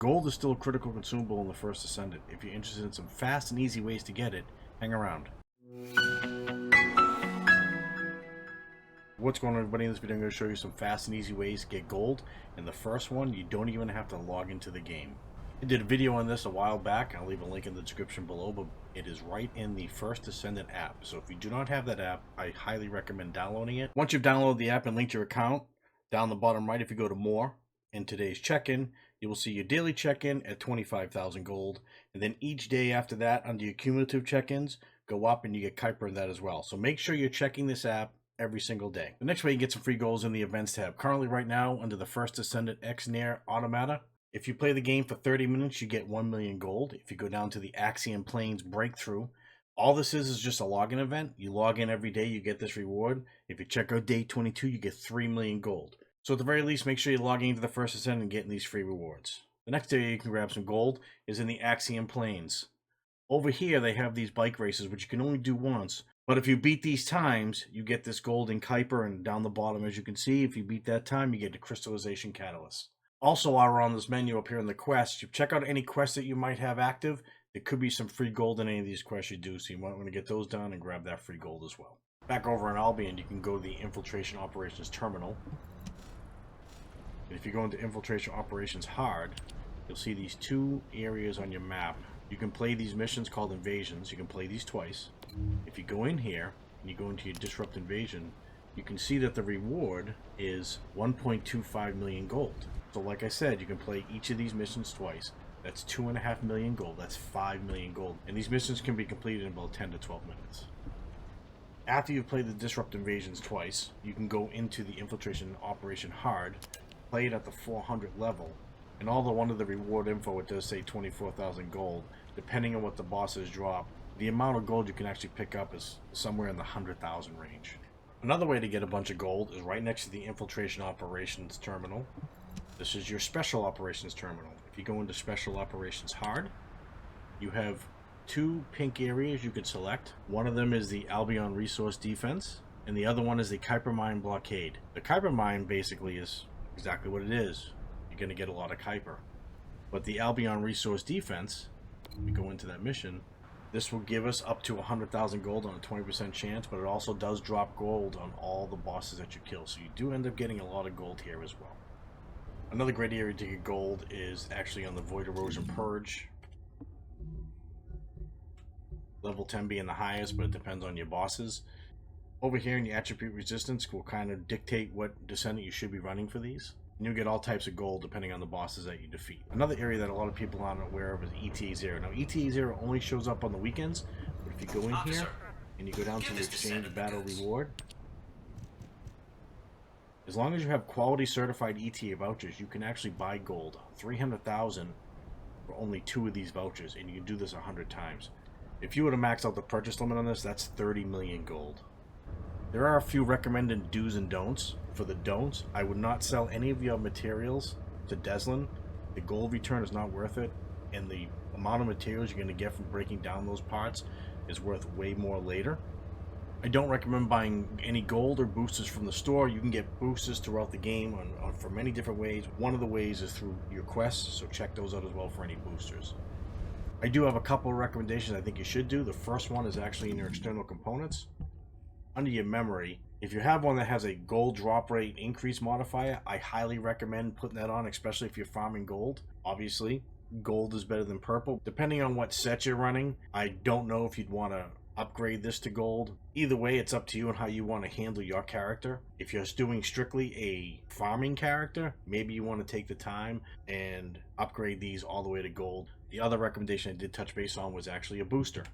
Gold is still a critical consumable in the First Descendant. If you're interested in some fast and easy ways to get it, hang around. What's going on, everybody? In this video I'm going to show you some fast and easy ways to get gold, and the first one, you don't even have to log into the game. I did a video on this a while back. I'll leave a link in the description below, but it is right in the First Descendant app. So if you do not have that app, I highly recommend downloading it. Once you've downloaded the app and linked your account, down the bottom right, if you go to more, in today's check-in, you will see your daily check-in at 25,000 gold, and then each day after that, under your cumulative check-ins, go up and you get Kuiper in that as well. So make sure you're checking this app every single day. The next way you get some free goals in the events tab. Currently right now, under the First Descendant X Near Automata, if you play the game for 30 minutes, you get 1 million gold. If you go down to the Axion Plains breakthrough, all this is just a login event. You log in every day, you get this reward. If you check out day 22, you get 3 million gold. So at the very least, make sure you're logging into the First Descendant and getting these free rewards. The next area you can grab some gold is in the Axion Plains. Over here, they have these bike races, which you can only do once. But if you beat these times, you get this golden Kuiper, and down the bottom, as you can see, if you beat that time, you get the crystallization catalyst. Also, while we're on this menu up here in the quests, you check out any quests that you might have active. There could be some free gold in any of these quests you do, so you might want to get those done and grab that free gold as well. Back over in Albion, you can go to the Infiltration Operations Terminal. And if you go into Infiltration Operations Hard, you'll see these two areas on your map. You can play these missions called invasions. You can play these twice. If you go in here and you go into your Disrupt Invasion, you can see that the reward is 1.25 million gold. So like I said, you can play each of these missions twice. That's 2.5 million gold. That's 5 million gold. And these missions can be completed in about 10 to 12 minutes. After you've played the Disrupt Invasions twice, you can go into the Infiltration Operation Hard, play it at the 400 level, and although under the reward info it does say 24,000 gold, depending on what the bosses drop, the amount of gold you can actually pick up is somewhere in the 100,000 range. Another way to get a bunch of gold is right next to the Infiltration Operations Terminal. This is your Special Operations Terminal. If you go into Special Operations Hard, you have two pink areas you can select. One of them is the Albion Resource Defense, and the other one is the Kuiper Mine Blockade. The Kuiper Mine basically is exactly what it is. You're going to get a lot of Kuiper. But the Albion Resource Defense, we go into that mission, this will give us up to 100,000 gold on a 20% chance, but it also does drop gold on all the bosses that you kill. So you do end up getting a lot of gold here as well. Another great area to get gold is actually on the Void Erosion Purge. Level 10 being the highest, but it depends on your bosses. Over here in your Attribute Resistance will kind of dictate what Descendant you should be running for these. And you'll get all types of gold depending on the bosses that you defeat. Another area that a lot of people aren't aware of is ETA 0. Now ETA 0 only shows up on the weekends, but if you go in here and you go down to the Exchange Battle Reward, as long as you have quality certified ETA vouchers, you can actually buy gold. 300,000 for only 2 of these vouchers, and you can do this 100 times. If you were to max out the purchase limit on this, that's 30 million gold. There are a few recommended do's and don'ts. For the don'ts, I would not sell any of your materials to Deslin. The gold return is not worth it, and the amount of materials you're going to get from breaking down those parts is worth way more later. I don't recommend buying any gold or boosters from the store. You can get boosters throughout the game for many different ways. One of the ways is through your quests, so check those out as well for any boosters. I do have a couple of recommendations I think you should do. The first one is actually in your external components. Under your memory, if you have one that has a gold drop rate increase modifier, I highly recommend putting that on, especially if you're farming gold. Obviously, gold is better than purple. Depending on what set you're running, I don't know if you'd want to upgrade this to gold. Either way, it's up to you and how you want to handle your character. If you're doing strictly a farming character, maybe you want to take the time and upgrade these all the way to gold. The other recommendation I did touch base on was actually a booster.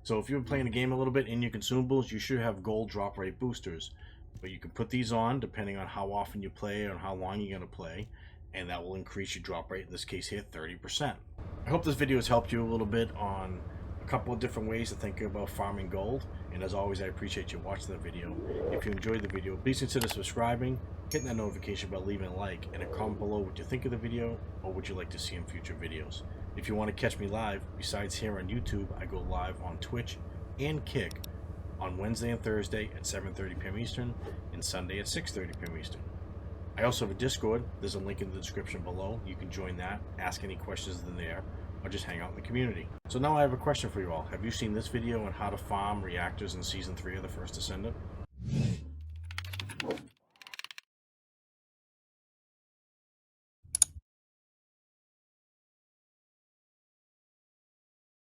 So if you've been playing the game a little bit in your consumables, you should have gold drop rate boosters. But you can put these on depending on how often you play and how long you're going to play, and that will increase your drop rate, in this case here, 30%. I hope this video has helped you a little bit on a couple of different ways to think about farming gold. And as always, I appreciate you watching the video. If you enjoyed the video, please consider subscribing, hitting that notification bell, leaving a like, and a comment below what you think of the video or what you'd like to see in future videos. If you want to catch me live, besides here on YouTube, I go live on Twitch and Kick on Wednesday and Thursday at 7:30 p.m. Eastern and Sunday at 6:30 p.m. Eastern. I also have a Discord. There's a link in the description below. You can join that, ask any questions in there, or just hang out in the community. So now I have a question for you all. Have you seen this video on how to farm reactors in Season 3 of the First Descendant?